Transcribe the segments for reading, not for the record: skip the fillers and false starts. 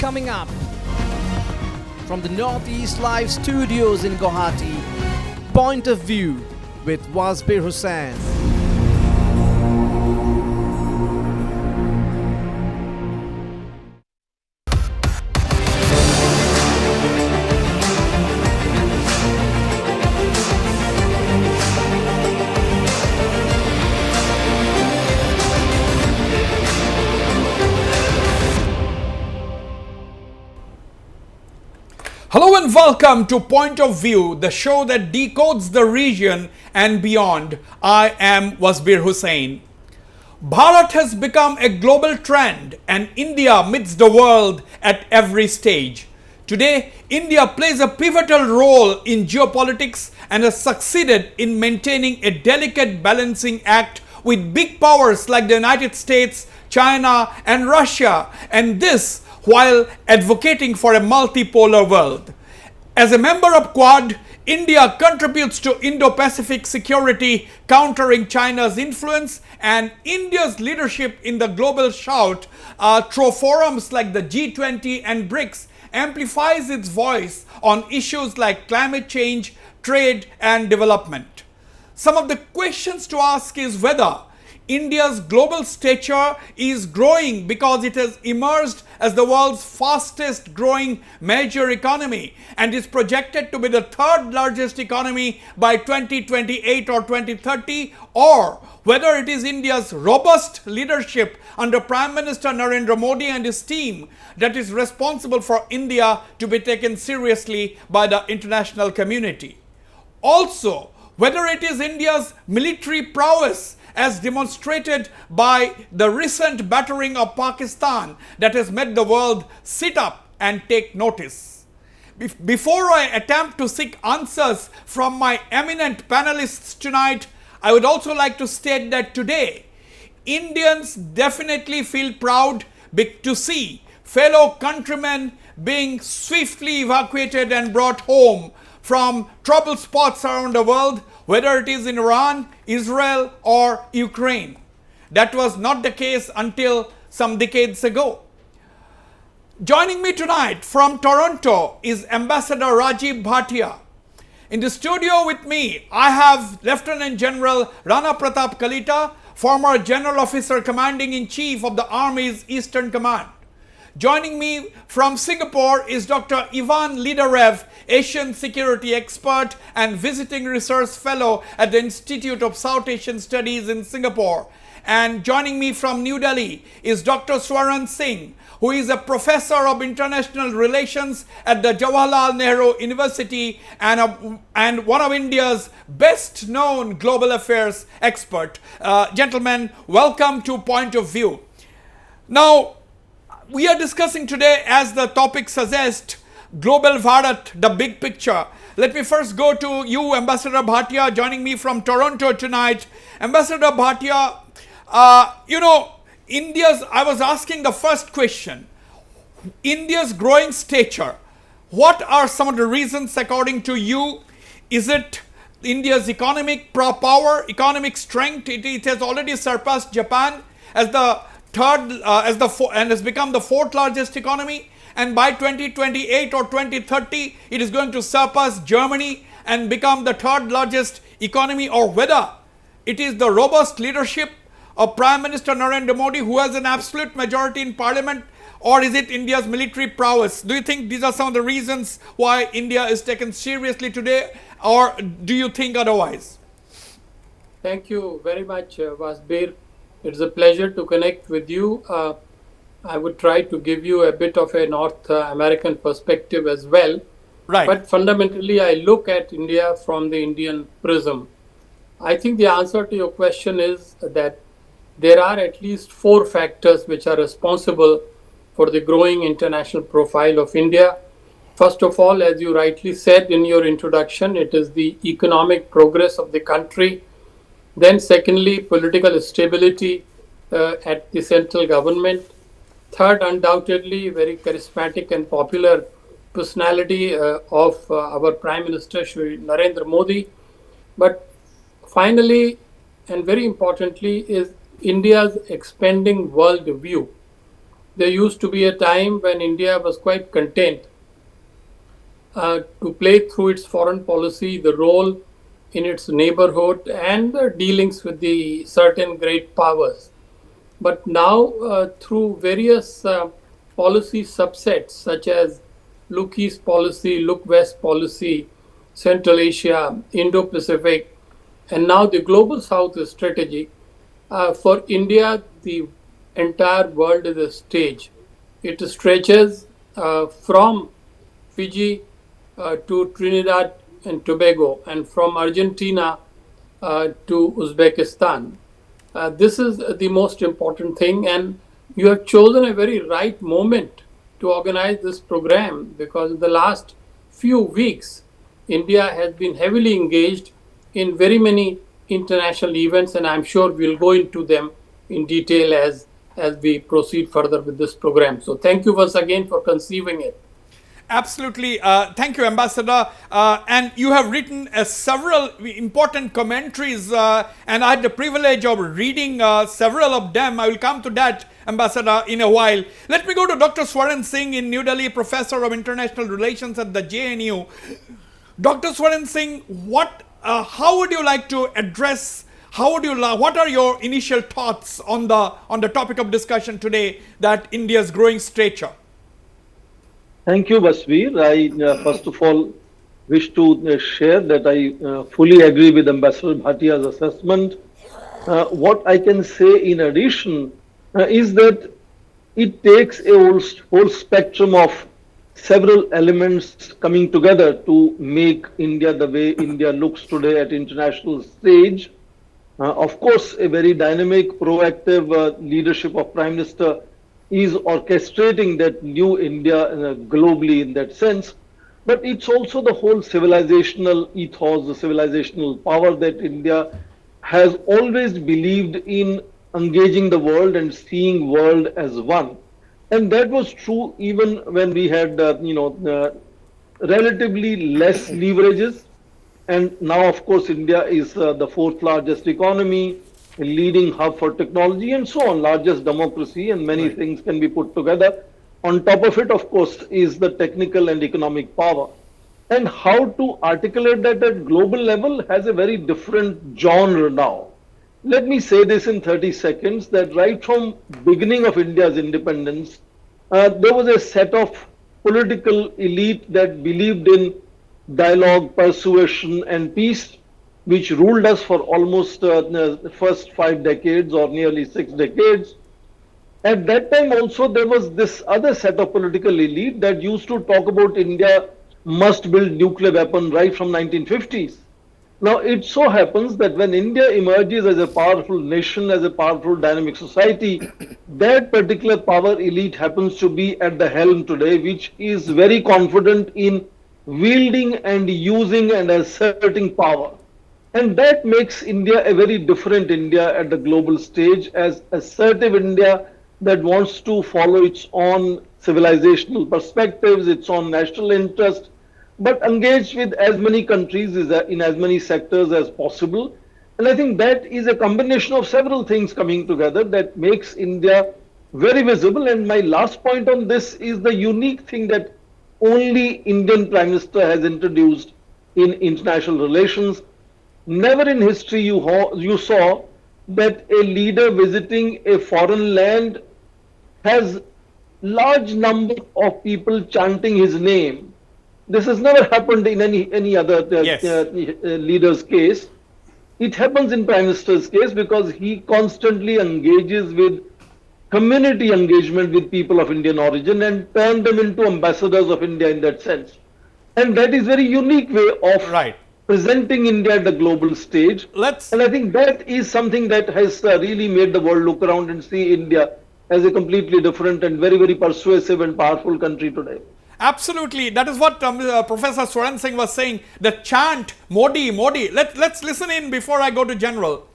coming up. From the Northeast Live studios in Guwahati, Point of View with Wasbir Hussain. Hello and welcome to Point of View, the show that decodes the region and beyond. I am Wasbir Hussain. Bharat has become a global trend and India meets the world at every stage. Today, India plays a pivotal role in geopolitics and has succeeded in maintaining a delicate balancing act with big powers like the United States, China and Russia, and this while advocating for a multipolar world. As a member of Quad, India contributes to Indo-Pacific security, countering China's influence, and India's leadership in the global south through forums like the G20 and BRICS amplifies its voice on issues like climate change, trade and development. Some of the questions to ask is whether India's global stature is growing because it has emerged as the world's fastest growing major economy and is projected to be the third largest economy by 2028 or 2030, or whether it is India's robust leadership under Prime Minister Narendra Modi and his team that is responsible for India to be taken seriously by the international community. Also, whether it is India's military prowess as demonstrated by the recent battering of Pakistan that has made the world sit up and take notice. Before I attempt to seek answers from my eminent panelists tonight, I would also like to state that today, Indians definitely feel proud to see fellow countrymen being swiftly evacuated and brought home from trouble spots around the world, whether it is in Iran, Israel or Ukraine. That was not the case until some decades ago. Joining me tonight from Toronto is Ambassador Rajiv Bhatia. In the studio with me, I have Lieutenant General Rana Pratap Kalita, former General Officer Commanding-in-Chief of the Army's Eastern Command. Joining me from Singapore is Dr. Ivan Lidarev, Asian security expert and visiting research fellow at the Institute of South Asian Studies in Singapore. And joining me from New Delhi is Dr. Swaran Singh, who is a professor of international relations at the Jawaharlal Nehru University and one of India's best known global affairs expert. Gentlemen, welcome to Point of View. Now, we are discussing today, as the topic suggests, Global Bharat, the big picture. Let me first go to you, Ambassador Bhatia, joining me from Toronto tonight. Ambassador Bhatia, I was asking the first question. India's growing stature, what are some of the reasons according to you? Is it India's economic power, economic strength? It has already surpassed Japan as the third, and has become the fourth largest economy, and by 2028 or 2030 it is going to surpass Germany and become the third largest economy, or whether it is the robust leadership of Prime Minister Narendra Modi, who has an absolute majority in parliament, or is it India's military prowess? Do you think these are some of the reasons why India is taken seriously today, or do you think otherwise? Thank you very much, Wasbir. It's a pleasure to connect with you. I would try to give you a bit of a North American perspective as well. Right. But fundamentally, I look at India from the Indian prism. I think the answer to your question is that there are at least four factors which are responsible for the growing international profile of India. First of all, as you rightly said in your introduction, it is the economic progress of the country. Then secondly, political stability at the central government. Third, undoubtedly, very charismatic and popular personality of our Prime Minister, Shri Narendra Modi. But finally, and very importantly, is India's expanding world view. there used to be a time when India was quite content to play through its foreign policy the role in its neighborhood and the dealings with the certain great powers. But now, through various policy subsets such as Look East policy, Look West policy, Central Asia, Indo Pacific, and now the Global South strategy, for India, the entire world is a stage. It stretches from Fiji to Trinidad and Tobago, and from Argentina to Uzbekistan. This is the most important thing, and you have chosen a very right moment to organize this program, because in the last few weeks, India has been heavily engaged in very many international events, and I'm sure we'll go into them in detail as we proceed further with this program. So thank you once again for conceiving it. Absolutely. Thank you, Ambassador. And you have written several important commentaries, and I had the privilege of reading several of them. I will come to that, Ambassador, in a while. Let me go to Dr. Swaran Singh in New Delhi, Professor of International Relations at the JNU. Dr. Swaran Singh, how would you like to address, what are your initial thoughts on the topic of discussion today, that India's growing stature? Thank you, Wasbir. I first of all wish to share that I fully agree with Ambassador Bhatia's assessment. What I can say in addition is that it takes a whole spectrum of several elements coming together to make India the way India looks today at international stage. Of course, a very dynamic, proactive leadership of Prime Minister is orchestrating that new India globally in that sense. But it's also the whole civilizational ethos, the civilizational power that India has always believed in engaging the world and seeing world as one. And that was true even when we had, relatively less leverages. And now, of course, India is the fourth largest economy, a leading hub for technology, and so on, largest democracy, and many things can be put together. On top of it, of course, is the technical and economic power. And how to articulate that at global level has a very different genre now. Let me say this in 30 seconds, that right from beginning of India's independence, there was a set of political elite that believed in dialogue, persuasion, and peace, which ruled us for almost the first 5 decades or nearly 6 decades. At that time also, there was this other set of political elite that used to talk about India must build nuclear weapon right from 1950s. Now, it so happens that when India emerges as a powerful nation, as a powerful dynamic society, that particular power elite happens to be at the helm today, which is very confident in wielding and using and asserting power. And that makes India a very different India at the global stage, as assertive India that wants to follow its own civilizational perspectives, its own national interest, but engaged with as many countries in as many sectors as possible. And I think that is a combination of several things coming together that makes India very visible. And my last point on this is the unique thing that only Indian Prime Minister has introduced in international relations. Never in history you saw that a leader visiting a foreign land has large number of people chanting his name. This has never happened in any other leader's case. It happens in Prime Minister's case because he constantly engages with community engagement with people of Indian origin and turn them into ambassadors of India in that sense. And that is very unique way of presenting India at the global stage. And I think that is something that has really made the world look around and see India as a completely different and very, very persuasive and powerful country today. Absolutely. That is what Professor Swaran Singh was saying. The chant, Modi, Modi. Let's listen in before I go to General.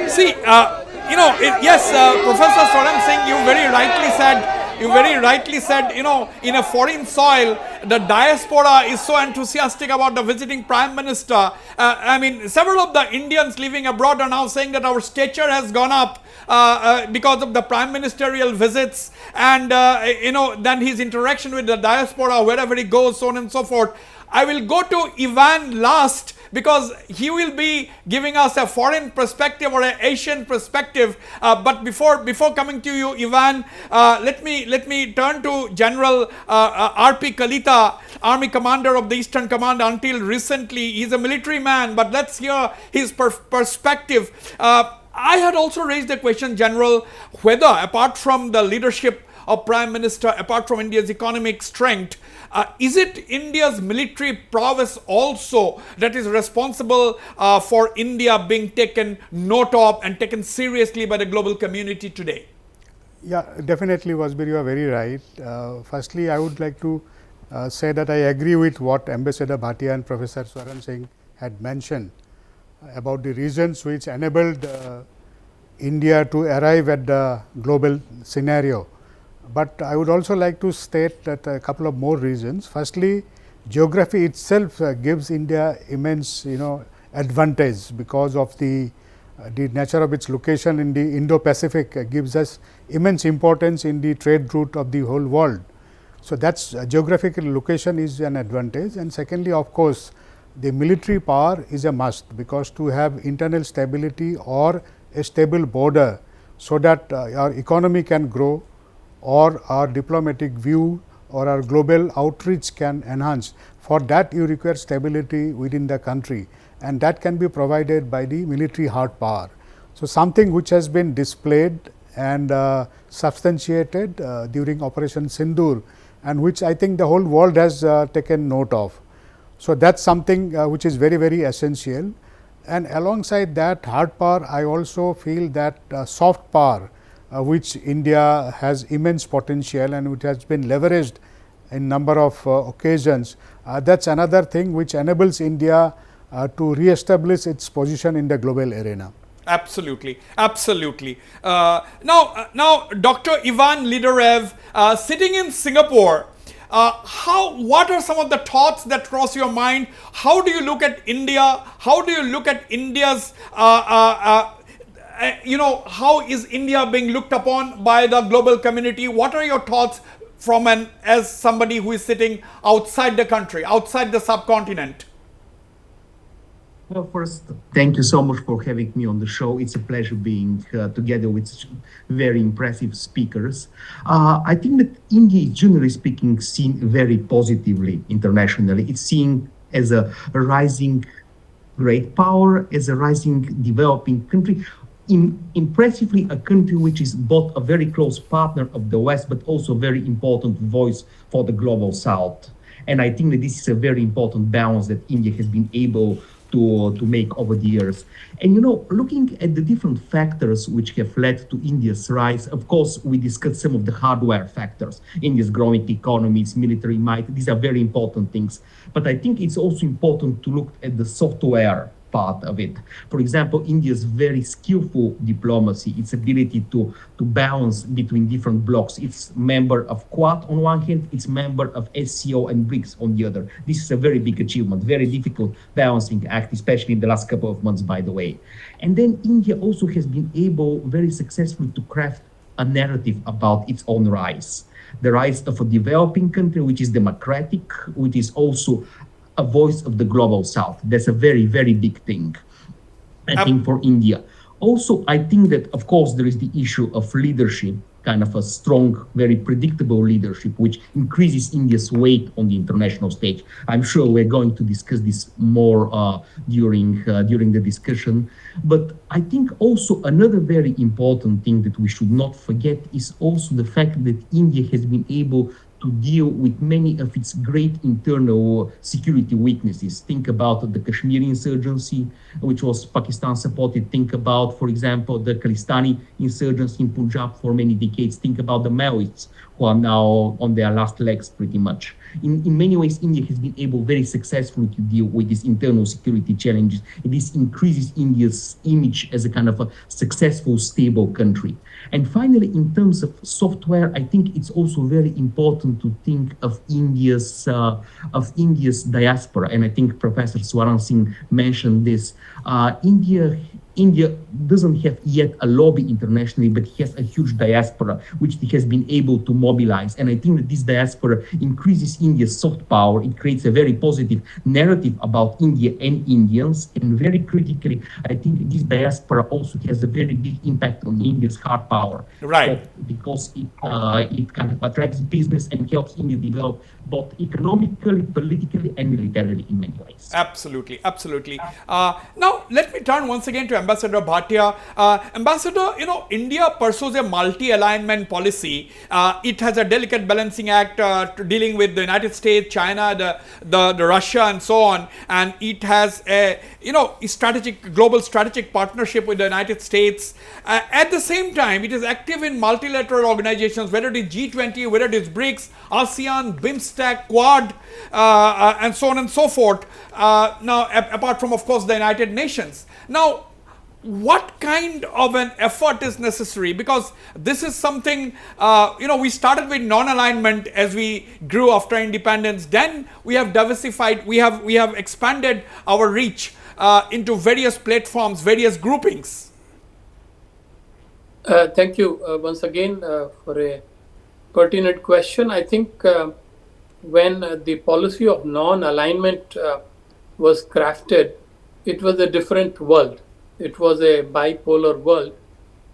See, Professor Swaran Singh, you very rightly said you very rightly said, in a foreign soil, the diaspora is so enthusiastic about the visiting prime minister. I mean, several of the Indians living abroad are now saying that our stature has gone up because of the prime ministerial visits, and then his interaction with the diaspora wherever he goes, so on and so forth. I will go to Ivan last, because he will be giving us a foreign perspective or an Asian perspective. But before coming to you, Ivan, let me turn to General R.P. Kalita, Army Commander of the Eastern Command. Until recently, he's a military man, but let's hear his perspective. I had also raised the question, General, whether apart from the leadership of Prime Minister, apart from India's economic strength, is it India's military prowess also that is responsible for India being taken note of and taken seriously by the global community today? Yeah, definitely, Wasbir, you are very right. Firstly, I would like to say that I agree with what Ambassador Bhatia and Professor Swaran Singh had mentioned about the reasons which enabled India to arrive at the global scenario. But I would also like to state that a couple of more reasons. Firstly, geography itself gives India immense advantage because of the nature of its location in the Indo-Pacific gives us immense importance in the trade route of the whole world. So, that's geographical location is an advantage, and secondly, of course, the military power is a must, because to have internal stability or a stable border, so that our economy can grow or our diplomatic view or our global outreach can enhance. For that, you require stability within the country, and that can be provided by the military hard power. So, something which has been displayed and substantiated during Operation Sindoor, and which I think the whole world has taken note of. So, that is something which is very, very essential. And alongside that hard power, I also feel that soft power, which India has immense potential and which has been leveraged in number of occasions, that is another thing which enables India to re-establish its position in the global arena. Absolutely, absolutely. Now, Dr. Ivan Liderev, sitting in Singapore, what are some of the thoughts that cross your mind? How do you look at India? How do you look at India's how is India being looked upon by the global community? What are your thoughts as somebody who is sitting outside the country, outside the subcontinent? Well, first, thank you so much for having me on the show. It's a pleasure being together with such very impressive speakers. I think that India is, generally speaking, seen very positively internationally. It's seen as a rising great power, as a rising developing country. Impressively, a country which is both a very close partner of the West, but also a very important voice for the global South. And I think that this is a very important balance that India has been able to make over the years. And looking at the different factors which have led to India's rise, of course, we discussed some of the hardware factors. India's growing economy, its military might, these are very important things. But I think it's also important to look at the software part of it. For example, India's very skillful diplomacy, its ability to balance between different blocs. It's member of Quad on one hand, it's member of SCO and BRICS on the other. This is a very big achievement, very difficult balancing act, especially in the last couple of months, by the way. And then India also has been able very successfully to craft a narrative about its own rise. The rise of a developing country which is democratic, which is also a voice of the global South. That's a very, very big thing, I think, for India. Also, I think that, of course, there is the issue of leadership, kind of a strong, very predictable leadership, which increases India's weight on the international stage. I'm sure we're going to discuss this more during the discussion. But I think also another very important thing that we should not forget is also the fact that India has been able to deal with many of its great internal security weaknesses. Think about the Kashmiri insurgency, which was Pakistan supported. Think about, for example, the Khalistani insurgency in Punjab for many decades. Think about the Maoists, who are now on their last legs pretty much. In many ways, India has been able very successfully to deal with these internal security challenges. And this increases India's image as a kind of a successful, stable country. And finally, in terms of software, I think it's also very important to think of India's diaspora. And I think Professor Swaran Singh mentioned this. India doesn't have yet a lobby internationally, but has a huge diaspora, which it has been able to mobilize. And I think that this diaspora increases India's soft power. It creates a very positive narrative about India and Indians. And very critically, I think this diaspora also has a very big impact on India's hard power. Right. Because it kind of attracts business and helps India develop both economically, politically, and militarily in many ways. Absolutely, absolutely. Now, let me turn once again to Ambassador Bhatia. Ambassador, India pursues a multi-alignment policy. It has a delicate balancing act dealing with the United States, China, the Russia, and so on. And it has a global strategic partnership with the United States. At the same time, it is active in multilateral organizations, whether it is G20, whether it is BRICS, ASEAN, BIMSTEC, Quad, and so on and so forth. Now, apart from, of course, the United Nations. Now, what kind of an effort is necessary? Because this is something, we started with non-alignment as we grew after independence. Then we have diversified, we have expanded our reach into various platforms, various groupings. Thank you once again for a pertinent question. I think when the policy of non-alignment was crafted, it was a different world. It was a bipolar world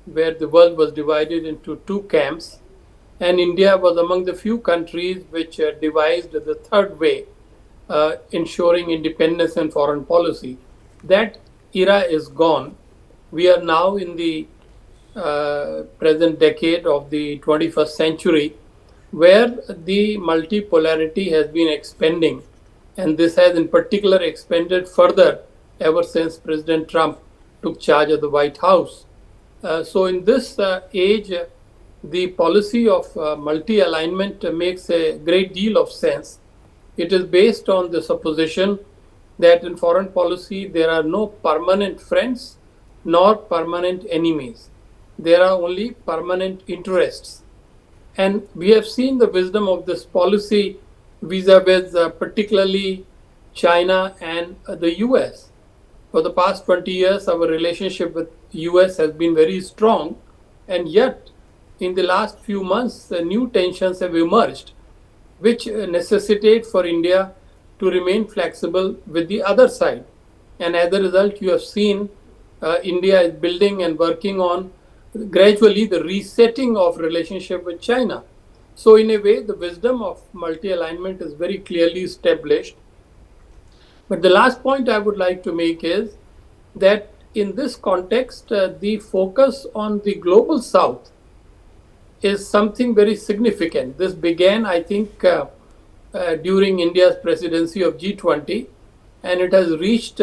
where the world was divided into two camps, and India was among the few countries which devised the third way, ensuring independence and foreign policy. That era is gone. We are now in the present decade of the 21st century, where the multipolarity has been expanding, and this has in particular expanded further ever since President Trump took charge of the White House. So in this age, the policy of multi-alignment makes a great deal of sense. It is based on the supposition that in foreign policy there are no permanent friends nor permanent enemies. There are only permanent interests. And we have seen the wisdom of this policy vis-a-vis particularly China and the US. For the past 20 years, our relationship with US has been very strong, and yet in the last few months, new tensions have emerged, which necessitate for India to remain flexible with the other side. And as a result, you have seen India is building and working on gradually the resetting of relationship with China. So in a way, the wisdom of multi-alignment is very clearly established. But the last point I would like to make is that in this context, the focus on the global south is something very significant. This began, I think, during India's presidency of G20, and it has reached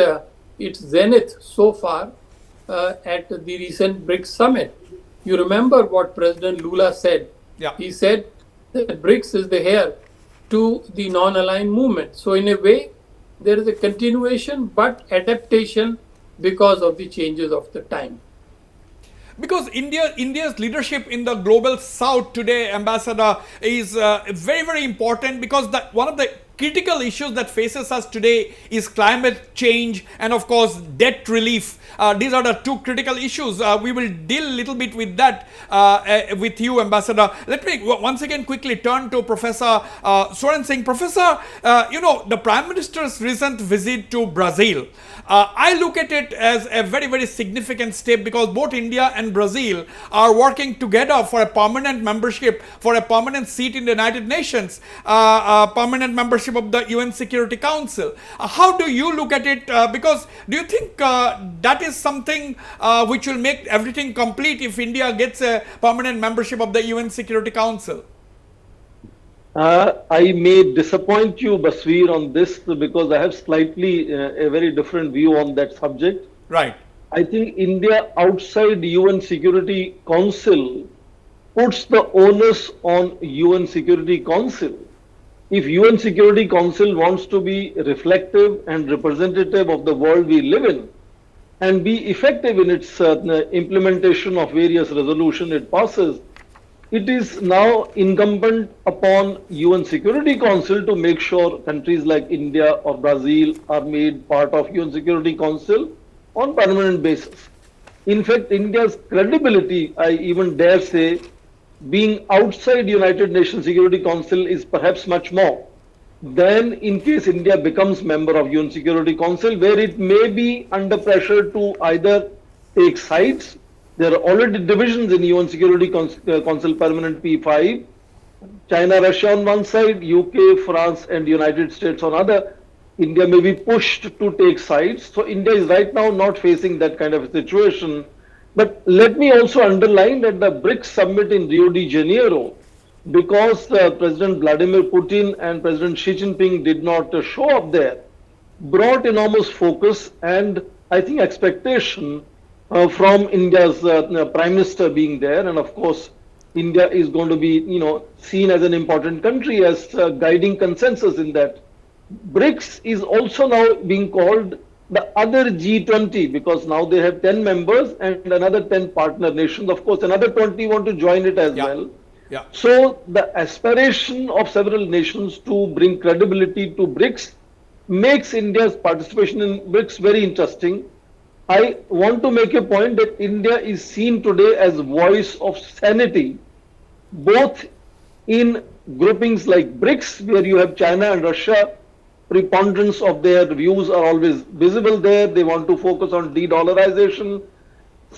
its zenith so far at the recent BRICS summit. You remember what President Lula said. Yeah. He said that BRICS is the heir to the non-aligned movement. So in a way, there is a continuation but adaptation because of the changes of the time. Because India's leadership in the global south today, Ambassador, is very, very important, because one of the critical issues that faces us today is climate change and, of course, debt relief. These are the two critical issues. We will deal a little bit with that with you, Ambassador. Let me once again quickly turn to Professor Swaran Singh. Professor, the Prime Minister's recent visit to Brazil, I look at it as a very, very significant step, because both India and Brazil are working together for a permanent membership, for a permanent seat in the United Nations, permanent membership of the UN Security Council. How do you look at it? Because do you think that is something which will make everything complete if India gets a permanent membership of the UN Security Council? I may disappoint you, Basveer, on this, because I have slightly a very different view on that subject. Right. I think India outside UN Security Council puts the onus on UN Security Council. If UN Security Council wants to be reflective and representative of the world we live in and be effective in its implementation of various resolutions it passes, it is now incumbent upon UN Security Council to make sure countries like India or Brazil are made part of UN Security Council on permanent basis. In fact, India's credibility, I even dare say, being outside United Nations Security Council is perhaps much more than in case India becomes member of UN Security Council, where it may be under pressure to either take sides. There are already divisions in UN Security Council Permanent P5, China, Russia on one side, UK, France and United States on other. India may be pushed to take sides. So India is right now not facing that kind of a situation. But let me also underline that the BRICS summit in Rio de Janeiro, because President Vladimir Putin and President Xi Jinping did not show up there, brought enormous focus and I think expectation from India's Prime Minister being there. And of course, India is going to be, seen as an important country as guiding consensus in that. BRICS is also now being called the other G20 because now they have 10 members and another 10 partner nations. Of course, another 20 want to join it as well. Yeah. So the aspiration of several nations to bring credibility to BRICS makes India's participation in BRICS very interesting. I want to make a point that India is seen today as voice of sanity, both in groupings like BRICS, where you have China and Russia. Preponderance of their views are always visible there. They want to focus on de-dollarization.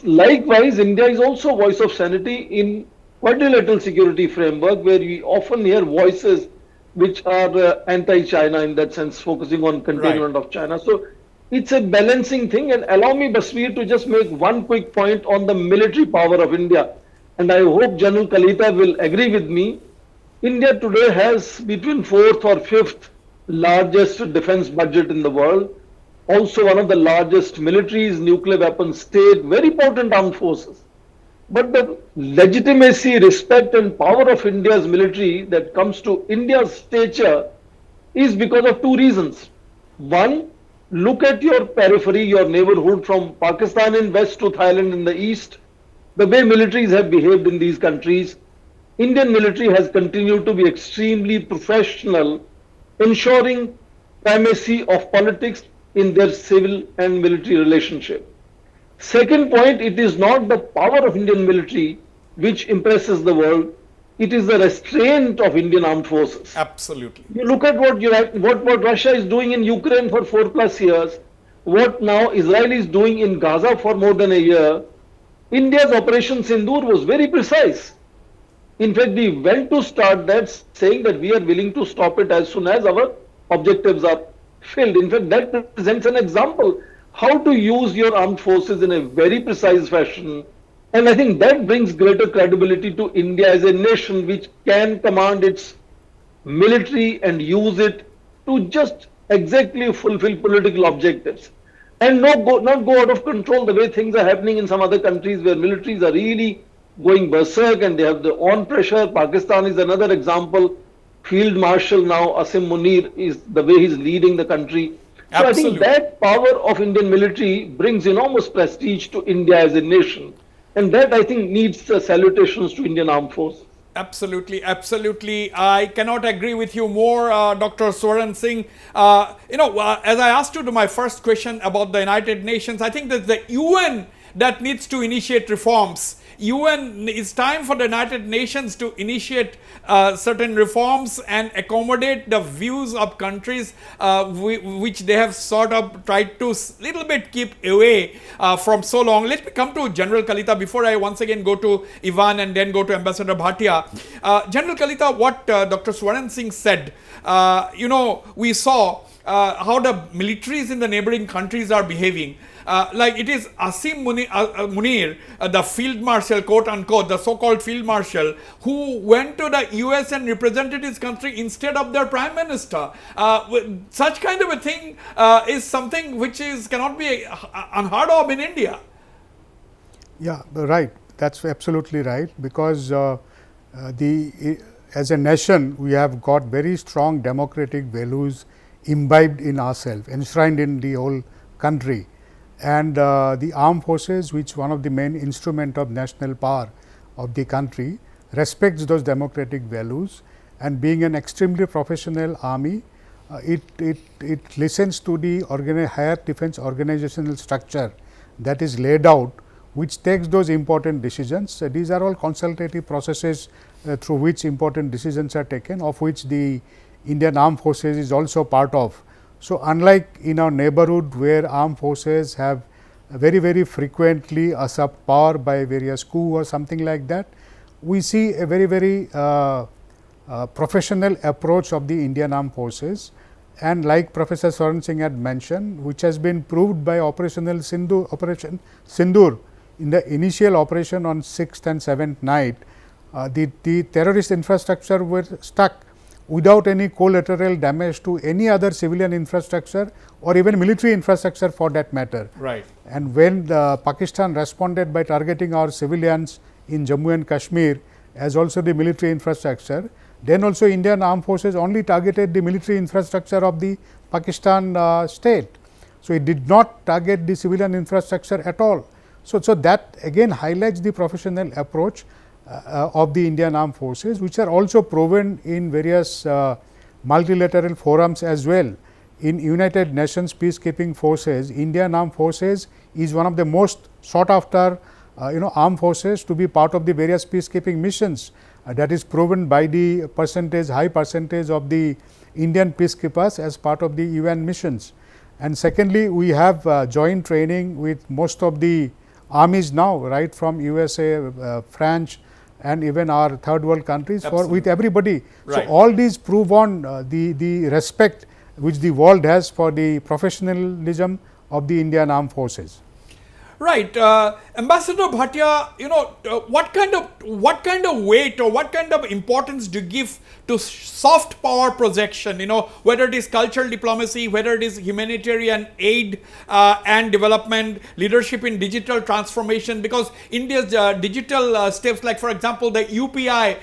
Likewise, India is also voice of sanity in quadrilateral security framework, where we often hear voices which are anti-China in that sense, focusing on containment of China. So it's a balancing thing. And allow me, Basveer, to just make one quick point on the military power of India. And I hope General Kalita will agree with me. India today has between 4th or 5th largest defense budget in the world, also one of the largest militaries, nuclear weapons state, very potent armed forces. But the legitimacy, respect and power of India's military that comes to India's stature is because of two reasons. One, look at your periphery, your neighborhood from Pakistan in west to Thailand in the east, the way militaries have behaved in these countries. Indian military has continued to be extremely professional, ensuring primacy of politics in their civil and military relationship. Second point, it is not the power of Indian military which impresses the world, it is the restraint of Indian armed forces. Absolutely. You look at what Russia is doing in Ukraine for 4+ years, what now Israel is doing in Gaza for more than a year. India's Operation Sindoor was very precise. In fact, we went to start that saying that we are willing to stop it as soon as our objectives are filled. In fact, that presents an example how to use your armed forces in a very precise fashion. And I think that brings greater credibility to India as a nation which can command its military and use it to just exactly fulfill political objectives. And not go out of control the way things are happening in some other countries where militaries are really going berserk and they have their own pressure. Pakistan is another example. Field Marshal now, Asim Munir, is the way he's leading the country. So Absolutely. I think that power of Indian military brings enormous prestige to India as a nation. And that I think needs salutations to Indian Armed Forces. Absolutely, absolutely. I cannot agree with you more, Dr. Swaran Singh. As I asked you to my first question about the United Nations, I think that the UN that needs to initiate reforms. It's time for the United Nations to initiate certain reforms and accommodate the views of countries which they have sort of tried to little bit keep away from so long. Let me come to General Kalita before I once again go to Ivan and then go to Ambassador Bhatia. General Kalita, what Dr. Swaran Singh said, we saw how the militaries in the neighboring countries are behaving. Like it is Asim Munir, the field marshal, quote unquote, the so-called field marshal, who went to the US and represented his country instead of their prime minister. Such kind of a thing is something which cannot be unheard of in India. Yeah, right. That's absolutely right, because as a nation, we have got very strong democratic values imbibed in ourselves, enshrined in the whole country. And the armed forces, which one of the main instrument of national power of the country, respects those democratic values, and being an extremely professional army, it listens to the higher defense organizational structure that is laid out, which takes those important decisions. These are all consultative processes through which important decisions are taken, of which the Indian Armed Forces is also part of. So, unlike in our neighborhood, where armed forces have very frequently usurped power by various coup or something like that, we see a very professional approach of the Indian Armed Forces. And like Professor Swaran Singh had mentioned, which has been proved by Operation Sindoor, in the initial operation on 6th and 7th night, the terrorist infrastructure were stuck without any collateral damage to any other civilian infrastructure or even military infrastructure for that matter. Right. And when Pakistan responded by targeting our civilians in Jammu and Kashmir as also the military infrastructure, then also Indian Armed Forces only targeted the military infrastructure of the Pakistan state. So, it did not target the civilian infrastructure at all. So, that again highlights the professional approach of the Indian Armed Forces, which are also proven in various multilateral forums as well. In United Nations peacekeeping forces, Indian Armed Forces is one of the most sought after armed forces to be part of the various peacekeeping missions. That is proven by the high percentage of the Indian peacekeepers as part of the UN missions. And secondly, we have joint training with most of the armies now, right from USA, French, and even our third world countries with everybody. Right. So, all these prove on the respect which the world has for the professionalism of the Indian Armed Forces. Right, Ambassador Bhatia, what kind of weight or what kind of importance do you give to soft power projection? Whether it is cultural diplomacy, whether it is humanitarian aid and development, leadership in digital transformation. Because India's digital steps, like for example the UPI,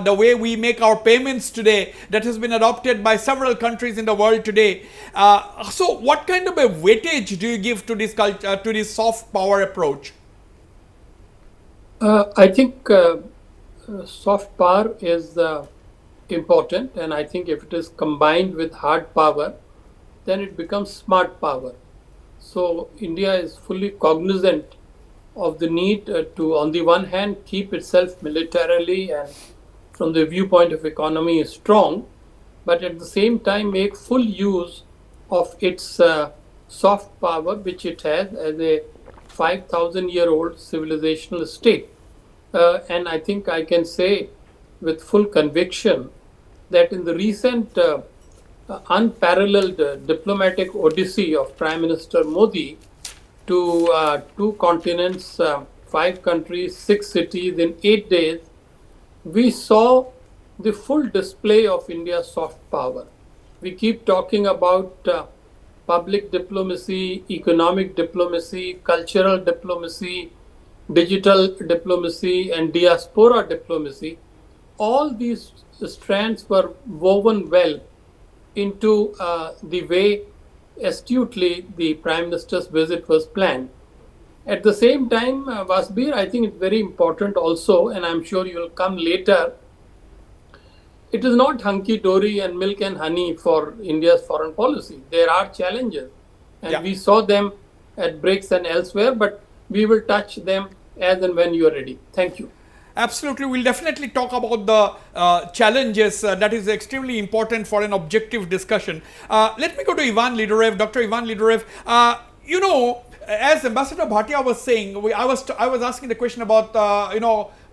the way we make our payments today, that has been adopted by several countries in the world today. So, what kind of a weightage do you give to this to this soft power approach? I think soft power is important, and I think if it is combined with hard power, then it becomes smart power. So India is fully cognizant of the need to, on the one hand, keep itself militarily and from the viewpoint of economy strong, but at the same time make full use of its soft power which it has as a 5,000-year-old civilizational state. And I think I can say with full conviction that in the recent unparalleled diplomatic odyssey of Prime Minister Modi to 2 continents, 5 countries, 6 cities in 8 days, we saw the full display of India's soft power. We keep talking about public diplomacy, economic diplomacy, cultural diplomacy, digital diplomacy, and diaspora diplomacy. All these strands were woven well into the way astutely the Prime Minister's visit was planned. At the same time, Wasbir, I think it's very important also, and I'm sure you'll come later, it is not hunky-dory and milk and honey for India's foreign policy. There are challenges, and we saw them at BRICS and elsewhere, but we will touch them as and when you are ready. Thank you. Absolutely, we'll definitely talk about the challenges. That is extremely important for an objective discussion. Let me go to Ivan Lidorev, Dr. Ivan Lidorev. As Ambassador Bhatia was saying, I was asking the question about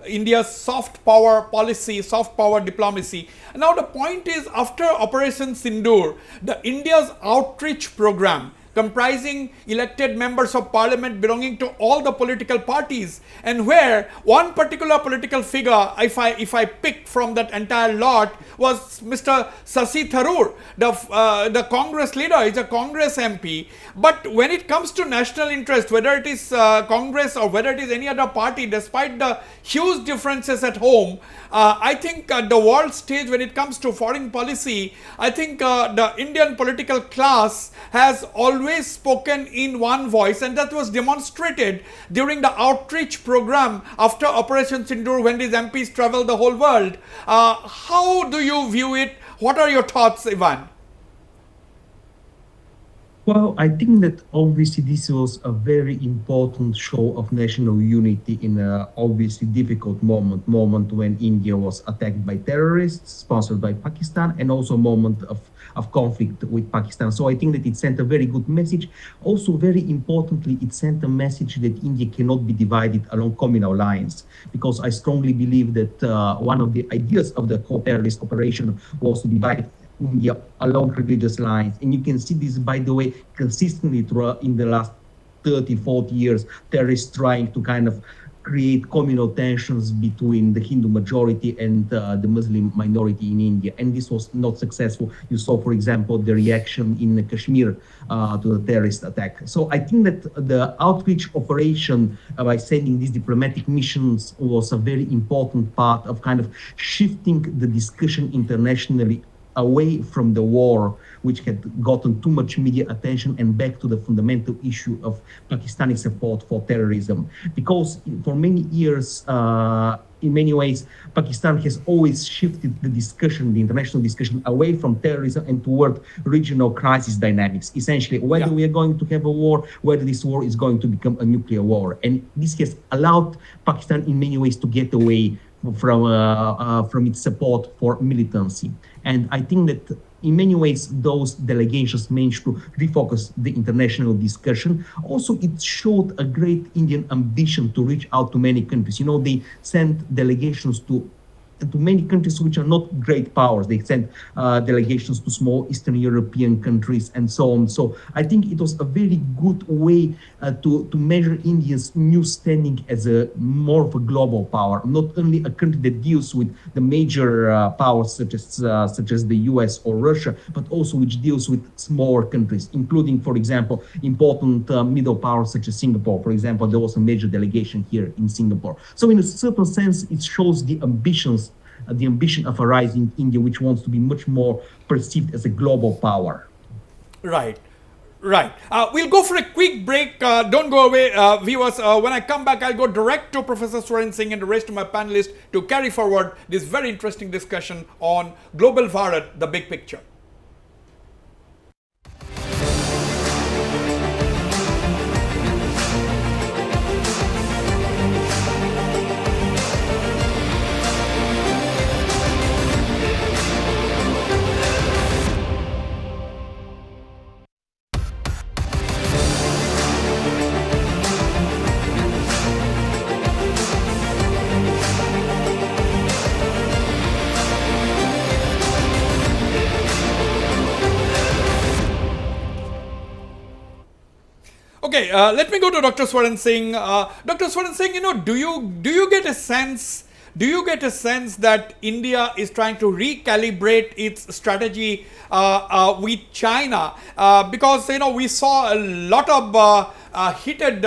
India's soft power policy, soft power diplomacy. Now the point is, after Operation Sindoor, the India's outreach program comprising elected members of parliament belonging to all the political parties, and where one particular political figure, if I pick from that entire lot, was Mr. Shashi Tharoor, the Congress leader. He's a Congress MP. But when it comes to national interest, whether it is Congress or whether it is any other party, despite the huge differences at home, I think the world stage, when it comes to foreign policy, I think the Indian political class has always spoken in one voice, and that was demonstrated during the outreach program after Operation Sindoor, when these MPs traveled the whole world. How do you view it? What are your thoughts, Ivan? Well, I think that obviously this was a very important show of national unity in a obviously difficult moment when India was attacked by terrorists sponsored by Pakistan, and also a moment of conflict with Pakistan. So I think that it sent a very good message. Also, very importantly, it sent a message that India cannot be divided along communal lines, because I strongly believe that one of the ideas of the co-terrorist operation was to divide India along religious lines. And you can see this, by the way, consistently throughout in the last 30, 40 years, terrorists trying to kind of create communal tensions between the Hindu majority and the Muslim minority in India. And this was not successful. You saw, for example, the reaction in Kashmir to the terrorist attack. So I think that the outreach operation by sending these diplomatic missions was a very important part of kind of shifting the discussion internationally away from the war, which had gotten too much media attention, and back to the fundamental issue of Pakistani support for terrorism. Because for many years, in many ways, Pakistan has always shifted the discussion, the international discussion, away from terrorism and toward regional crisis dynamics. Essentially, whether we are going to have a war, whether this war is going to become a nuclear war. And this has allowed Pakistan in many ways to get away from its support for militancy. And I think that in many ways, those delegations managed to refocus the international discussion. Also, it showed a great Indian ambition to reach out to many countries. You know, they sent delegations to many countries which are not great powers. They sent delegations to small Eastern European countries and so on. So I think it was a very good way to measure India's new standing as a more of a global power, not only a country that deals with the major powers such as the US or Russia, but also which deals with smaller countries, including, for example, important middle powers such as Singapore. For example, there was a major delegation here in Singapore. So in a certain sense, it shows the ambition of a rising India, which wants to be much more perceived as a global power. Right. We'll go for a quick break. Don't go away, viewers. When I come back, I'll go direct to Professor Swaran Singh and the rest of my panelists to carry forward this very interesting discussion on Global Bharat, the big picture. Okay, let me go to Dr. Swaran Singh. Dr. Swaran Singh, do you get a sense? Do you get a sense that India is trying to recalibrate its strategy with China? Because we saw a lot of heated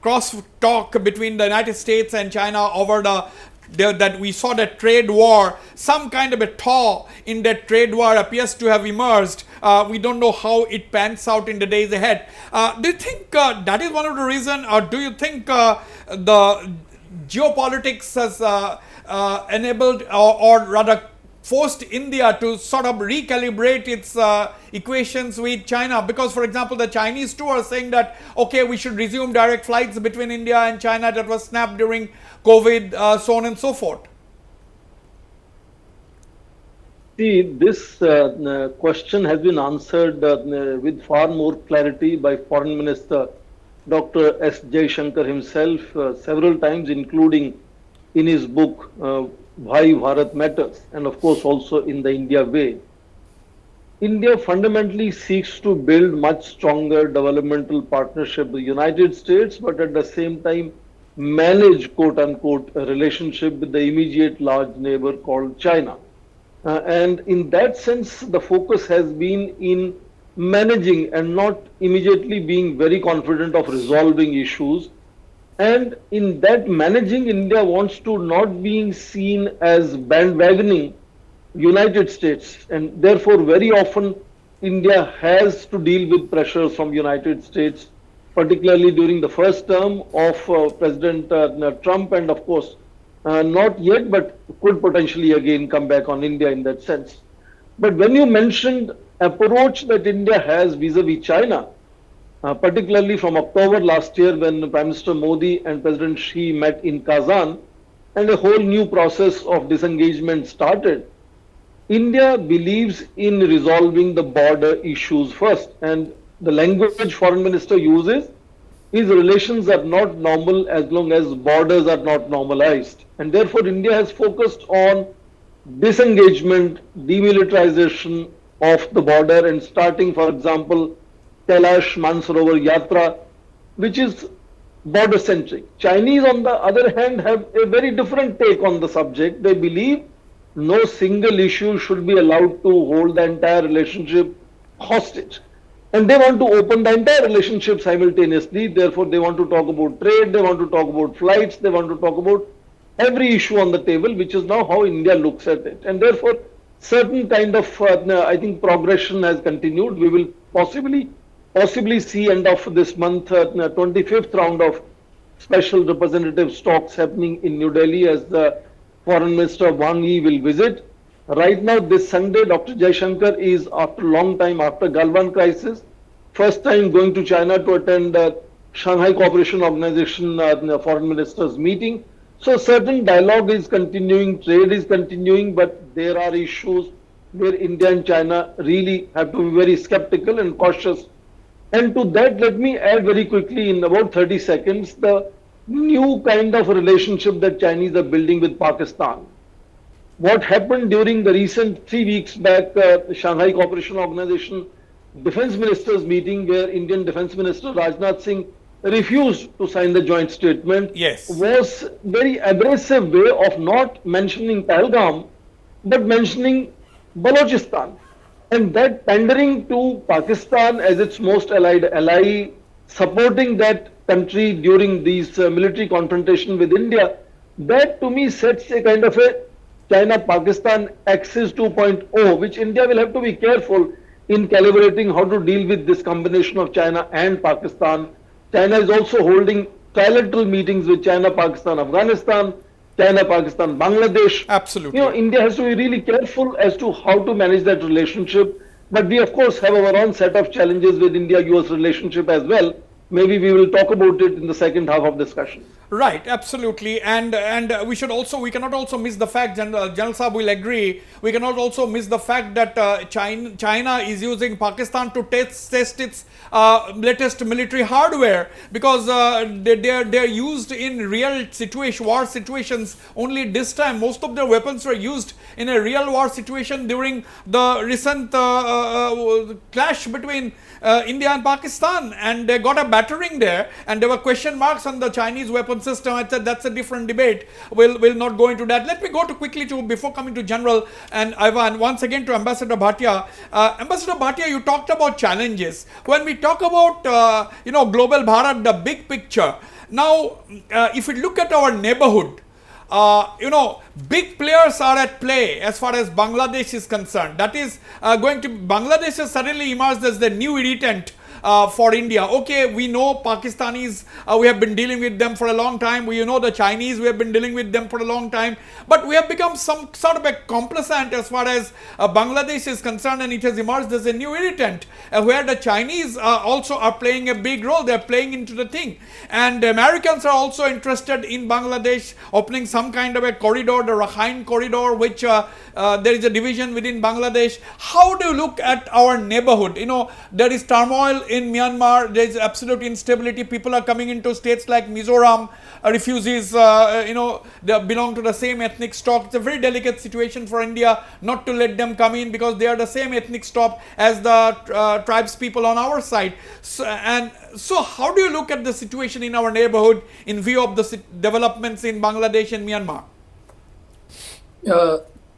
cross talk between the United States and China over that we saw that trade war. Some kind of a thaw in that trade war appears to have emerged. We don't know how it pans out in the days ahead. Do you think that is one of the reasons, or do you think the geopolitics has enabled or rather forced India to sort of recalibrate its equations with China? Because, for example, the Chinese too are saying that, okay, we should resume direct flights between India and China that was snapped during COVID, so on and so forth. See, this question has been answered with far more clarity by Foreign Minister Dr. S. Jaishankar himself several times, including in his book, Why Bharat Matters, and of course also in the India Way. India fundamentally seeks to build much stronger developmental partnership with the United States, but at the same time manage, quote unquote, a relationship with the immediate large neighbor called China. And in that sense, the focus has been in managing and not immediately being very confident of resolving issues. And in that managing, India wants to not being seen as bandwagoning United States, and therefore very often India has to deal with pressures from United States, particularly during the first term of President Trump, and of course not yet, but could potentially again come back on India in that sense. But when you mentioned approach that India has vis-a-vis China, particularly from October last year when Prime Minister Modi and President Xi met in Kazan, and a whole new process of disengagement started. India believes in resolving the border issues first, and the language foreign minister uses is relations are not normal as long as borders are not normalized. And therefore, India has focused on disengagement, demilitarization of the border, and starting, for example, Kailash Mansarovar Yatra, which is border centric. Chinese, on the other hand, have a very different take on the subject. They believe no single issue should be allowed to hold the entire relationship hostage. And they want to open the entire relationship simultaneously. Therefore, they want to talk about trade, they want to talk about flights, they want to talk about every issue on the table, which is now how India looks at it. And therefore, certain kind of, I think, progression has continued. We will possibly see end of this month, 25th round of special representative talks happening in New Delhi as the Foreign Minister Wang Yi will visit. Right now, this Sunday, Dr. Jaishankar is, after a long time, after Galwan crisis, first time going to China to attend Shanghai Cooperation Organization Foreign Ministers meeting. So certain dialogue is continuing, trade is continuing, but there are issues where India and China really have to be very skeptical and cautious. And to that, let me add very quickly in about 30 seconds, the new kind of relationship that Chinese are building with Pakistan. What happened during the recent 3 weeks back Shanghai Cooperation Organization Defense Ministers meeting, where Indian Defense Minister Rajnath Singh refused to sign the joint statement, Yes. was very aggressive way of not mentioning Pahalgam, but mentioning Balochistan. And that pandering to Pakistan as its most allied ally, supporting that country during these military confrontation with India, that to me sets a kind of a China-Pakistan axis 2.0, which India will have to be careful in calibrating how to deal with this combination of China and Pakistan. China is also holding trilateral meetings with China, Pakistan, Afghanistan, China, Pakistan, Bangladesh. Absolutely. India has to be really careful as to how to manage that relationship. But we, of course, have our own set of challenges with India-US relationship as well. Maybe we will talk about it in the second half of discussion. Right, absolutely, and we cannot also miss the fact, General Saab will agree, we cannot also miss the fact that China is using Pakistan to test its latest military hardware, because they're used in real war situations. Only this time most of their weapons were used in a real war situation during the recent clash between India and Pakistan, and they got a battering there, and there were question marks on the Chinese weapon system. I said that's a different debate. We'll not go into that. Let me go to quickly to, before coming to General and Ivan, once again to Ambassador Bhatia. Ambassador Bhatia, you talked about challenges. When we talk about global Bharat, the big picture. Now, if we look at our neighborhood, big players are at play as far as Bangladesh is concerned. That is Bangladesh has suddenly emerged as the new irritant for India. Okay, we know Pakistanis, we have been dealing with them for a long time. We know the Chinese, we have been dealing with them for a long time. But we have become some sort of a complacent as far as Bangladesh is concerned, and it has emerged as a new irritant, where the Chinese also are playing a big role. They are playing into the thing. And the Americans are also interested in Bangladesh, opening some kind of a corridor, the Rakhine corridor, which there is a division within Bangladesh. How do you look at our neighborhood? There is turmoil in Myanmar, there is absolute instability. People are coming into states like Mizoram, refugees, they belong to the same ethnic stock. It's a very delicate situation for India not to let them come in, because they are the same ethnic stock as the tribes people on our side. So how do you look at the situation in our neighborhood in view of the developments in Bangladesh and Myanmar?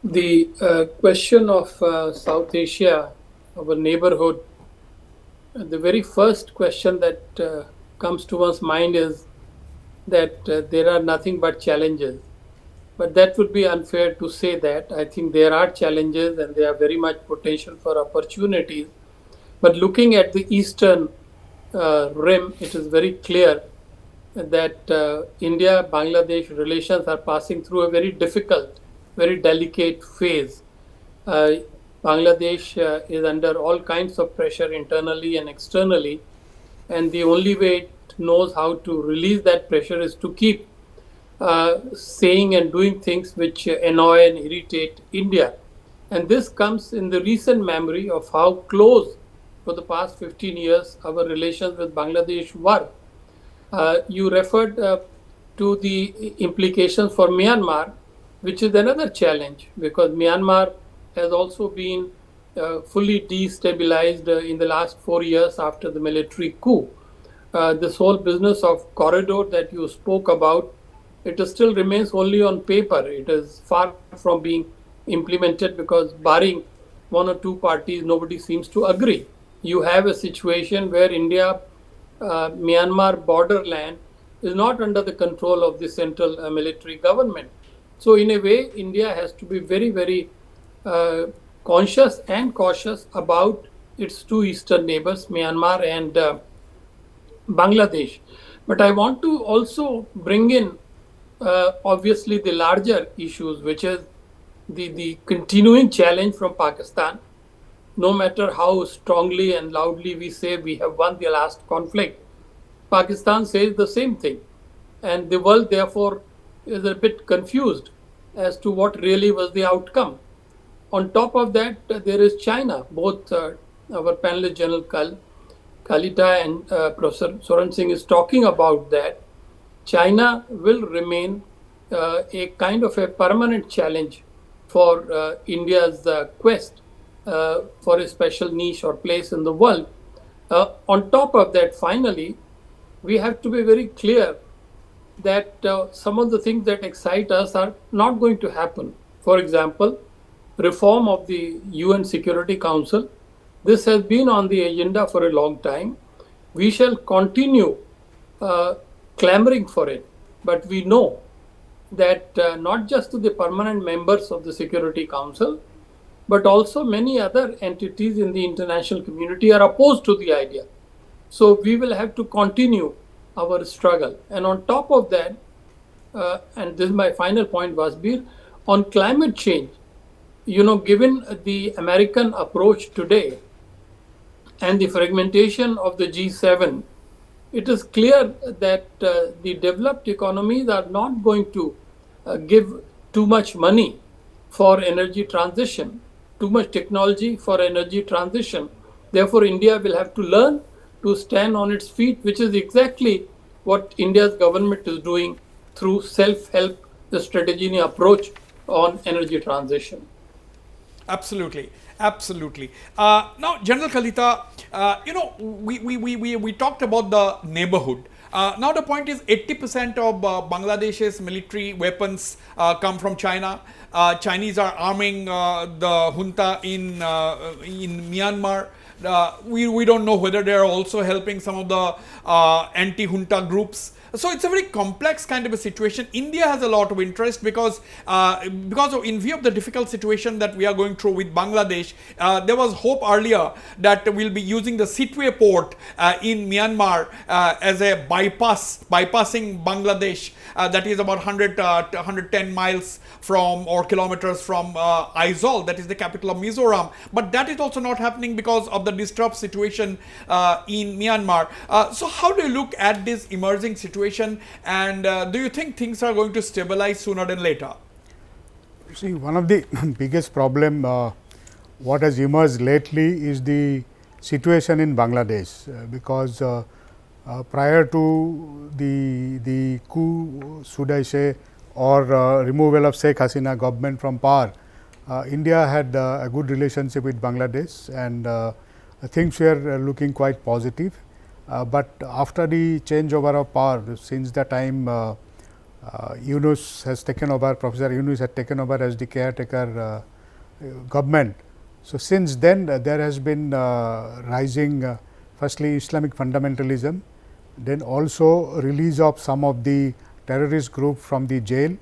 The question of South Asia, our neighborhood, the very first question that comes to one's mind is that there are nothing but challenges. But that would be unfair to say that. I think there are challenges and there are very much potential for opportunities. But looking at the eastern rim, it is very clear that India-Bangladesh relations are passing through a very difficult, very delicate phase. Uh, Bangladesh is under all kinds of pressure internally and externally, and the only way it knows how to release that pressure is to keep saying and doing things which annoy and irritate India. And this comes in the recent memory of how close for the past 15 years our relations with Bangladesh were. You referred to the implications for Myanmar, which is another challenge because Myanmar has also been fully destabilized in the last 4 years after the military coup. This whole business of corridor that you spoke about, it still remains only on paper. It is far from being implemented because, barring one or two parties, nobody seems to agree. You have a situation where India Myanmar borderland is not under the control of the central military government. So, in a way, India has to be very, very conscious and cautious about its two eastern neighbors, Myanmar and Bangladesh. But I want to also bring in obviously the larger issues, which is the continuing challenge from Pakistan. No matter how strongly and loudly we say we have won the last conflict, Pakistan says the same thing. And the world, therefore, is a bit confused as to what really was the outcome. On top of that, there is China. Both our panelist General Kalita and Professor Soran Singh is talking about that. China will remain a kind of a permanent challenge for India's quest for a special niche or place in the world. On top of that, finally, we have to be very clear that some of the things that excite us are not going to happen. For example, reform of the UN Security Council. This has been on the agenda for a long time. We shall continue clamoring for it, but we know that not just the permanent members of the Security Council, but also many other entities in the international community are opposed to the idea. So we will have to continue our struggle. And on top of that, and this is my final point, Wasbir, on climate change, given the American approach today and the fragmentation of the G7, it is clear that the developed economies are not going to give too much money for energy transition, too much technology for energy transition. Therefore, India will have to learn to stand on its feet, which is exactly what India's government is doing through self-help, the strategy and approach on energy transition. Absolutely, absolutely. Now, General Kalita, we talked about the neighborhood. Now the point is 80% of Bangladesh's military weapons come from China. Chinese are arming the junta in Myanmar. We don't know whether they are also helping some of the anti-junta groups. So it's a very complex kind of a situation. India has a lot of interest because in view of the difficult situation that we are going through with Bangladesh, there was hope earlier that we'll be using the Sitwe port in Myanmar as a bypassing Bangladesh. That is about 110 miles from or kilometers from Aizawl, that is the capital of Mizoram. But that is also not happening because of the disturbed situation in Myanmar. So how do you look at this emerging situation, and do you think things are going to stabilize sooner than later? See, one of the biggest problem what has emerged lately is the situation in Bangladesh, because prior to the coup, should I say, or removal of Sheikh Hasina government from power, India had a good relationship with Bangladesh, and things were looking quite positive. But after the changeover of power, since the time Yunus has taken over, Professor Yunus had taken over as the caretaker government. So, since then there has been rising firstly Islamic fundamentalism, then also release of some of the terrorist group from the jail,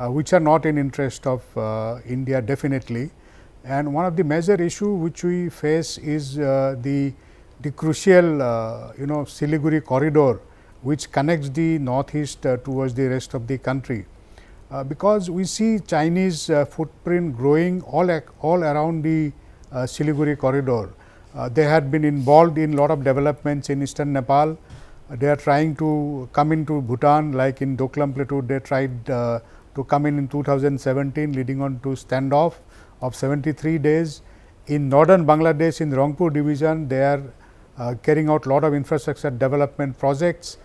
which are not in interest of India definitely. And one of the major issue which we face is the crucial Siliguri corridor, which connects the northeast towards the rest of the country. Because we see Chinese footprint growing all around the Siliguri corridor. They had been involved in lot of developments in eastern Nepal. They are trying to come into Bhutan, like in Doklam Plateau. They tried to come in 2017, leading on to standoff of 73 days. In northern Bangladesh, in Rangpur division, they are carrying out lot of infrastructure development projects.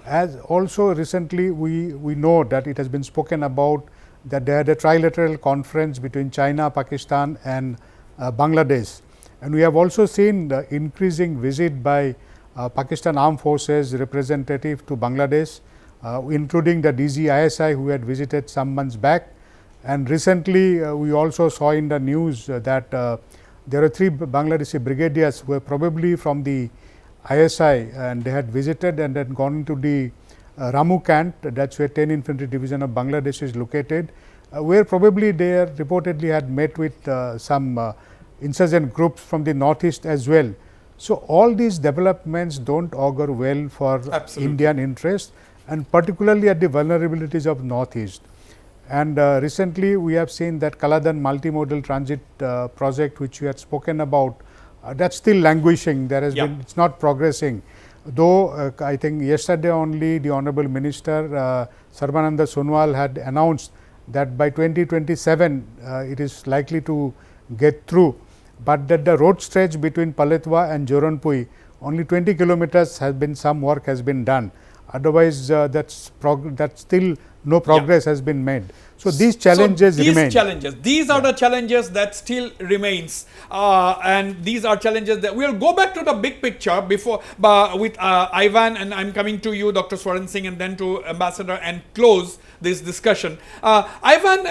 As also recently we know that it has been spoken about that they had a trilateral conference between China, Pakistan and Bangladesh. And we have also seen the increasing visit by Pakistan Armed Forces representative to Bangladesh, including the DG ISI who had visited some months back. And recently we also saw in the news that there are 3 Bangladeshi brigadiers who were probably from the ISI, and they had visited and then gone into the Ramu Camp, that is where 10 Infantry Division of Bangladesh is located, where probably they reportedly had met with some insurgent groups from the northeast as well. So, all these developments do not augur well for Indian interest, and particularly at the vulnerabilities of northeast. And recently we have seen that Kaladan multimodal transit project, which we had spoken about, that is still languishing. There has been, it is not progressing. Though I think yesterday only the Honorable Minister Sarbananda Sonowal had announced that by 2027 it is likely to get through, but that the road stretch between Paletwa and Joranpui, only 20 kilometers has been, some work has been done. Otherwise, that's still no progress has been made. So, these challenges remain. These are the challenges that still remains, and these are challenges that we will go back to the big picture before with Ivan, and I am coming to you, Dr. Swaran Singh, and then to Ambassador, and close this discussion. Ivan,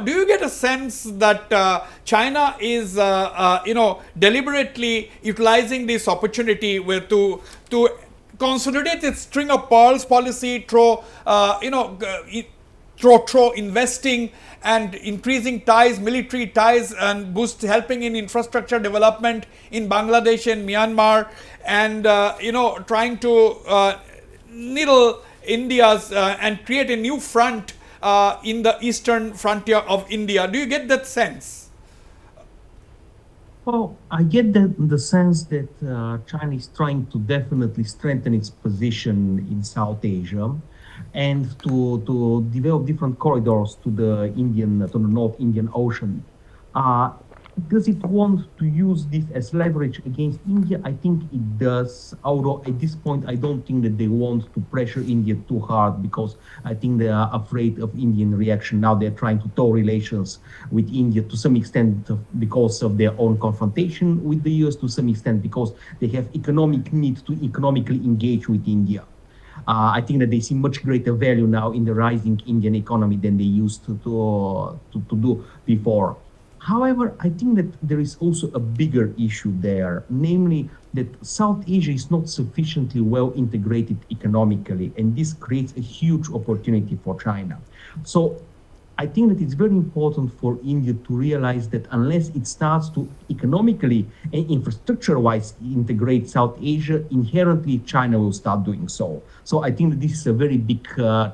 do you get a sense that China is deliberately utilizing this opportunity to consolidate its string of pearls policy through investing and increasing ties, military ties, and helping in infrastructure development in Bangladesh and Myanmar, and trying to needle India's and create a new front in the eastern frontier of India. Do you get that sense? Well, I get the sense that China is trying to definitely strengthen its position in South Asia, and to develop different corridors to the North Indian Ocean. Does it want to use this as leverage against India? I think it does, although at this point I don't think that they want to pressure India too hard, because I think they are afraid of Indian reaction. Now they're trying to tow relations with India to some extent because of their own confrontation with the US, to some extent because they have economic need to economically engage with India. I think that they see much greater value now in the rising Indian economy than they used to do before. However, I think that there is also a bigger issue there, namely that South Asia is not sufficiently well integrated economically, and this creates a huge opportunity for China. So I think that it's very important for India to realize that unless it starts to economically and infrastructure-wise integrate South Asia, inherently China will start doing so. So I think that this is a very big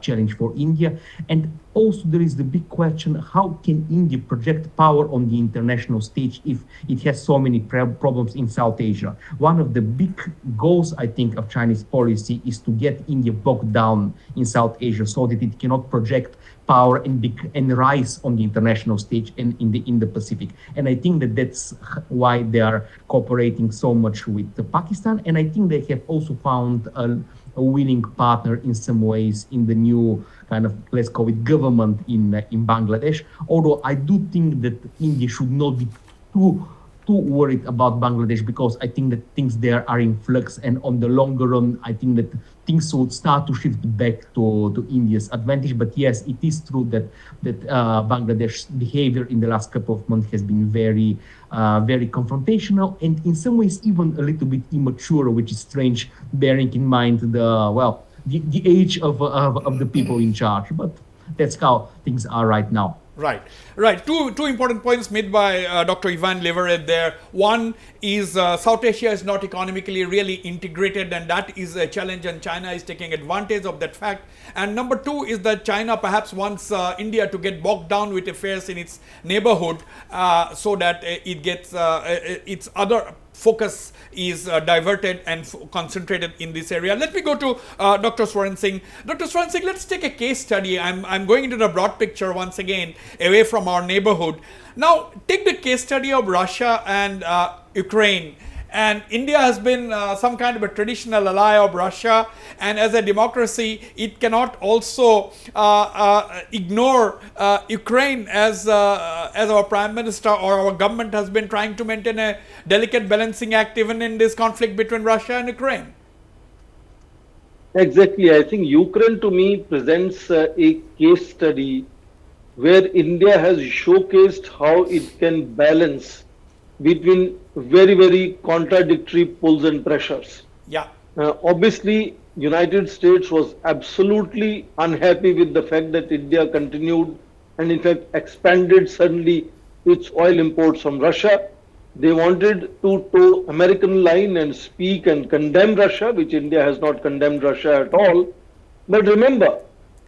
challenge for India. And also there is the big question, how can India project power on the international stage if it has so many problems in South Asia? One of the big goals, I think, of Chinese policy is to get India bogged down in South Asia so that it cannot project power and rise on the international stage and in the Pacific. And I think that that's why they are cooperating so much with Pakistan. And I think they have also found a willing partner in some ways in the new kind of, let's call it, government in Bangladesh. Although I do think that India should not be too worried about Bangladesh, because I think that things there are in flux, and on the longer run, I think that things would start to shift back to India's advantage. But yes, it is true that Bangladesh's behavior in the last couple of months has been very confrontational and in some ways even a little bit immature, which is strange, bearing in mind the age of the people in charge. But that's how things are right now. Right, right. Two important points made by Dr. Ivan Leverett there. One is South Asia is not economically really integrated, and that is a challenge, and China is taking advantage of that fact. And number two is that China perhaps wants India to get bogged down with affairs in its neighborhood so that it gets its other focus is diverted and concentrated in this area. Let me go to Dr. Swaran Singh. Dr. Swaran Singh, let's take a case study. I'm going into the broad picture once again, away from our neighborhood. Now, take the case study of Russia and Ukraine. And India has been some kind of a traditional ally of Russia, and as a democracy, it cannot also ignore Ukraine, as our Prime Minister or our government has been trying to maintain a delicate balancing act even in this conflict between Russia and Ukraine. Exactly. I think Ukraine to me presents a case study where India has showcased how it can balance between very, very contradictory pulls and pressures. Yeah. Obviously, United States was absolutely unhappy with the fact that India continued and in fact expanded suddenly its oil imports from Russia. They wanted to toe American line and speak and condemn Russia, which India has not condemned Russia at all. But remember,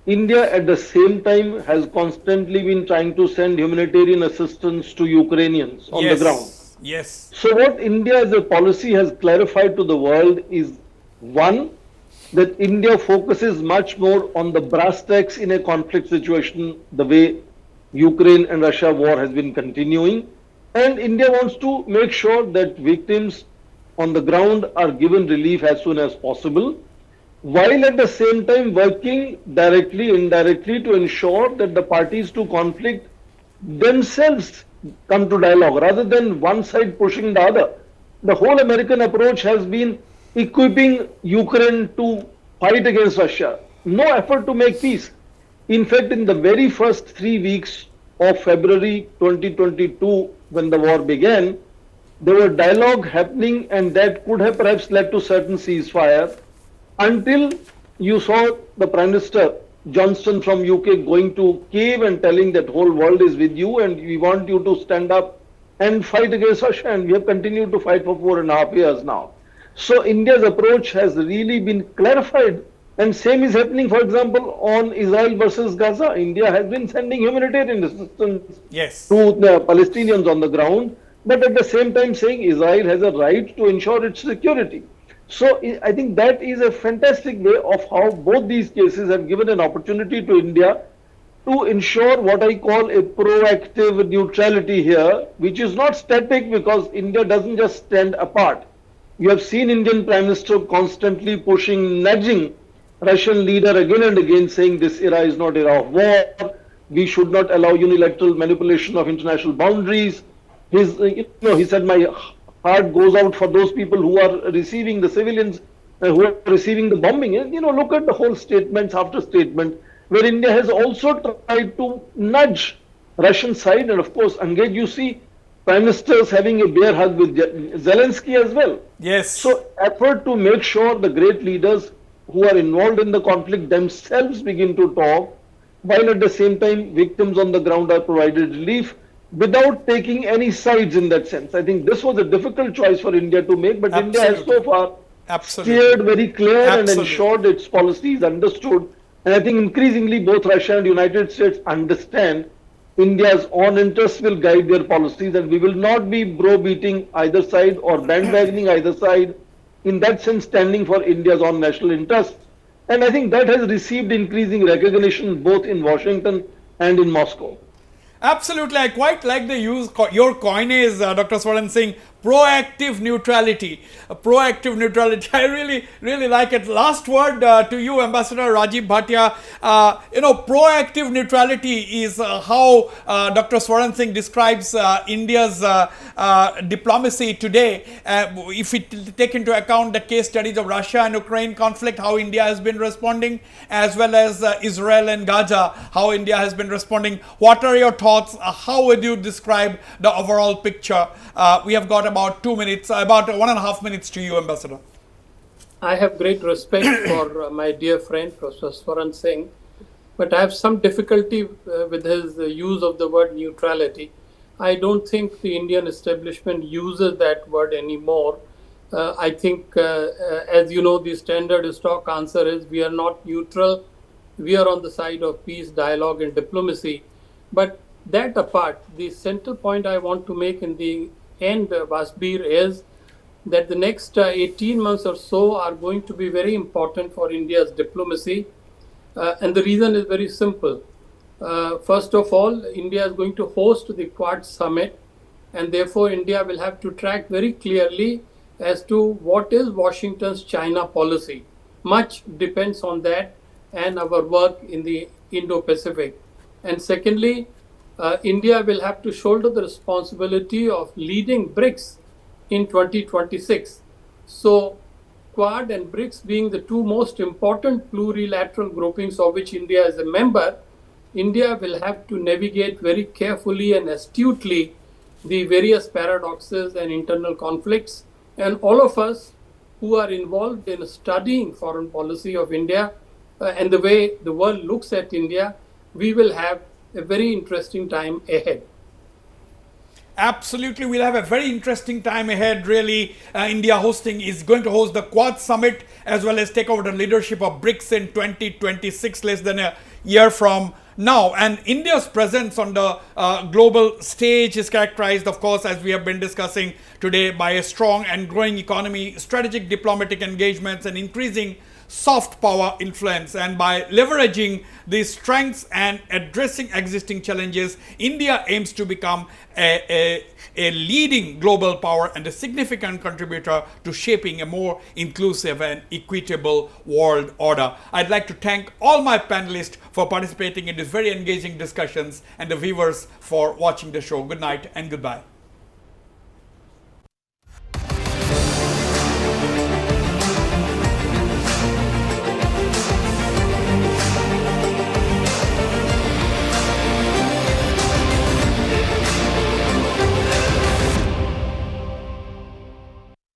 India at the same time has constantly been trying to send humanitarian assistance to Ukrainians on the ground. Yes. So what India as a policy has clarified to the world is, one, that India focuses much more on the brass tacks in a conflict situation, the way Ukraine and Russia war has been continuing. And India wants to make sure that victims on the ground are given relief as soon as possible, while at the same time working directly, indirectly to ensure that the parties to conflict themselves come to dialogue rather than one side pushing the other. The whole American approach has been equipping Ukraine to fight against Russia. No effort to make peace. In fact, in the very first 3 weeks of February 2022, when the war began, there were dialogue happening and that could have perhaps led to certain ceasefire until you saw the Prime Minister Johnson from UK going to Kiev and telling that whole world is with you and we want you to stand up and fight against Russia, and we have continued to fight for 4.5 years now. So India's approach has really been clarified, and same is happening, for example, on Israel versus Gaza. India has been sending humanitarian assistance to the Palestinians on the ground, but at the same time saying Israel has a right to ensure its security. So I think that is a fantastic way of how both these cases have given an opportunity to India to ensure what I call a proactive neutrality here, which is not static because India doesn't just stand apart. You have seen Indian Prime Minister constantly pushing, nudging Russian leader again and again, saying this era is not era of war. We should not allow unilateral manipulation of international boundaries. He said, my heart goes out for those people who are receiving the civilians, who are receiving the bombing. And, look at the whole statements after statement, where India has also tried to nudge Russian side. And of course, Angej, you see prime ministers having a bear hug with Zelensky as well. Yes. So effort to make sure the great leaders who are involved in the conflict themselves begin to talk, while at the same time victims on the ground are provided relief without taking any sides in that sense. I think this was a difficult choice for India to make, but India has so far steered very clear and ensured its policy is understood. And I think increasingly both Russia and United States understand India's own interests will guide their policies, and we will not be browbeating either side or bandwagoning either side, in that sense standing for India's own national interests. And I think that has received increasing recognition both in Washington and in Moscow. Absolutely. I quite like the use your coinage, Dr. Swaran Singh, proactive neutrality. Proactive neutrality. I really like it. Last word to you, Ambassador Rajiv Bhatia. Proactive neutrality is how Dr. Swaran Singh describes India's diplomacy today. If we take into account the case studies of Russia and Ukraine conflict, how India has been responding, as well as Israel and Gaza, how India has been responding. What are your thoughts? How would you describe the overall picture? We have got about 2 minutes, about 1.5 minutes to you, Ambassador. I have great respect for my dear friend, Professor Swaran Singh, but I have some difficulty with his use of the word neutrality. I don't think the Indian establishment uses that word anymore. I think, as you know, the standard stock answer is we are not neutral. We are on the side of peace, dialogue, and diplomacy. But that apart, the central point I want to make in the end, Wasbir, is that the next 18 months or so are going to be very important for India's diplomacy. And the reason is very simple. First of all, India is going to host the Quad Summit, and therefore India will have to track very clearly as to what is Washington's China policy. Much depends on that and our work in the Indo-Pacific. And secondly, India will have to shoulder the responsibility of leading BRICS in 2026. So Quad and BRICS being the two most important plurilateral groupings of which India is a member, India will have to navigate very carefully and astutely the various paradoxes and internal conflicts. And all of us who are involved in studying foreign policy of India and the way the world looks at India, we will have a very interesting time ahead. Absolutely, we'll have a very interesting time ahead. Really, India is going to host the Quad Summit as well as take over the leadership of BRICS in 2026, less than a year from now. And India's presence on the global stage is characterized, of course, as we have been discussing today, by a strong and growing economy, strategic diplomatic engagements, and increasing soft power influence. And by leveraging these strengths and addressing existing challenges, India aims to become a leading global power and a significant contributor to shaping a more inclusive and equitable world order. I'd like to thank all my panelists for participating in these very engaging discussions and the viewers for watching the show. Good night and goodbye.